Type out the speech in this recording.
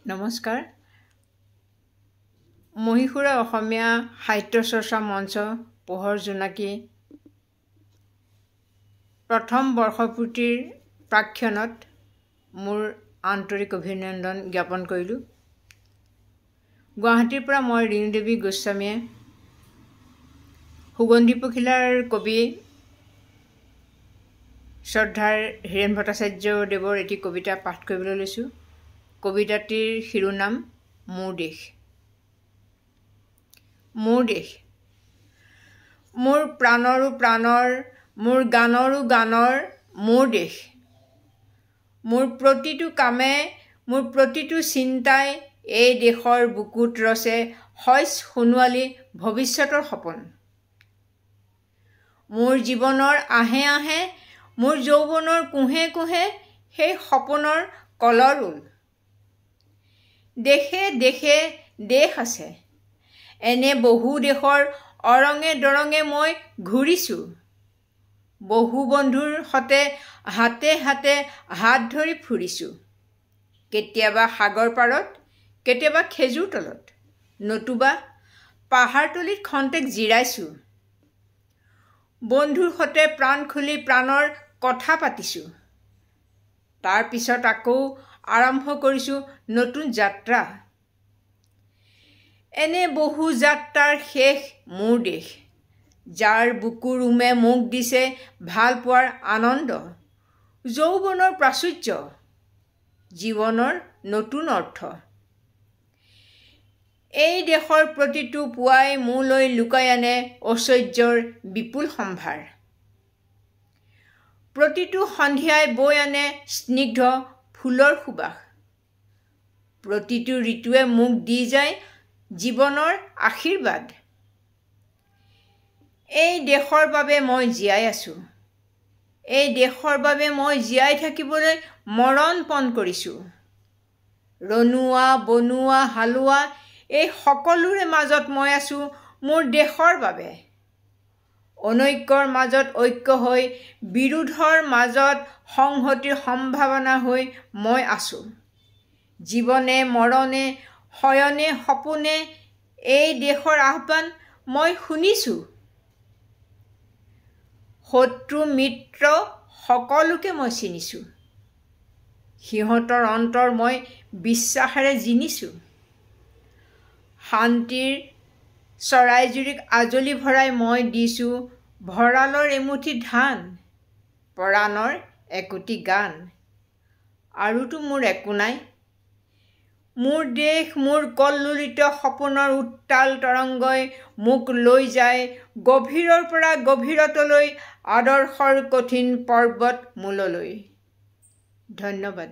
নমস্কাৰ মহিশুৰা অসমীয়া সাহিত্য চৰ্চা মঞ্চ পোহৰ জোনাকী প্ৰথম বৰ্ষপূৰ্তিৰ প্ৰাক্ষণত মোৰ আন্তৰিক অভিনন্দন জ্ঞাপন কৰিলোঁ। গুৱাহাটীৰ পৰা মই ৰীণু দেৱী গোস্বামীয়ে সুগন্ধি পখিলাৰ কবি শ্ৰদ্ধাৰ হীৰেণ ভট্টাচাৰ্যদেৱৰ এটি কবিতা পাঠ কৰিবলৈ লৈছোঁ। কবিতাটিৰ শিৰোনাম মোৰ দেশ। মোৰ দেশ, মোৰ প্ৰাণৰো প্ৰাণৰ, মোৰ গানৰো গানৰ মোৰ দেশ। মোৰ প্ৰতিটো কামে, মোৰ প্ৰতিটো চিন্তাই এই দেশৰ বুকুত ৰচে শইচ সোণোৱালী ভৱিষ্যতৰ সপোন। মোৰ জীৱনৰ আহে আহে, মোৰ যৌৱনৰ কোহে কোহে সেই সপোনৰ কলৰোল। দেশে দেশে দেশ আছে, এনে বহু দেশৰ অৰঙে দৰঙে মই ঘূৰিছোঁ। বহু বন্ধুৰ সতে হাতে হাতে হাত ধৰি ফুৰিছোঁ। কেতিয়াবা সাগৰ পাৰত, কেতিয়াবা খেজুৰ তলত, নতুবা পাহাৰতলিত খন্তেক জিৰাইছোঁ। বন্ধুৰ সতে প্ৰাণ খুলি প্ৰাণৰ কথা পাতিছোঁ। তাৰ পিছত আকৌ আৰম্ভ কৰিছোঁ নতুন যাত্ৰা। এনে বহু যাত্ৰাৰ শেষ মোৰ দেশ, যাৰ বুকুৰ উমে মোক দিছে ভাল পোৱাৰ আনন্দ, যৌৱনৰ প্ৰাচুৰ্য, জীৱনৰ নতুন অৰ্থ। এই দেশৰ প্ৰতিটো পুৱাই মোলৈ লুকাই আনে ঐশ্বৰ্যৰ বিপুল সম্ভাৰ। প্ৰতিটো সন্ধিয়াই বৈ আনে স্নিগ্ধ ফুলৰ সুবাস। প্ৰতিটো ঋতুৱে মোক দি যায় জীৱনৰ আশীৰ্বাদ। এই দেশৰ বাবে মই জীয়াই আছোঁ। এই দেশৰ বাবে মই জীয়াই থাকিবলৈ মৰণপণ কৰিছোঁ। ৰনোৱা বনোৱা হালোৱা এই সকলোৰে মাজত মই আছোঁ মোৰ দেশৰ বাবে। অনৈক্যৰ মাজত ঐক্য হৈ, বিৰোধৰ মাজত সংহতিৰ সম্ভাৱনা হৈ মই আছোঁ। জীৱনে মৰণে শয়নে সপোনে এই দেশৰ আহ্বান মই শুনিছোঁ। শত্ৰু মিত্ৰ সকলোকে মই চিনিছোঁ। সিহঁতৰ অন্তৰ মই বিশ্বাসেৰে জিনিছোঁ। শান্তিৰ চৰাইজুৰিক আজলি ভৰাই মই দিছোঁ ভঁৰালৰ এমুঠি ধান, পৰাণৰ একোটি গান। আৰুতো মোৰ একো নাই। মোৰ দেশ মোৰ কল্লোলিত সপোনৰ উত্তাল তৰংগই মোক লৈ যায় গভীৰৰ পৰা গভীৰতলৈ, আদৰ্শৰ কঠিন পৰ্বত মূললৈ। ধন্যবাদ।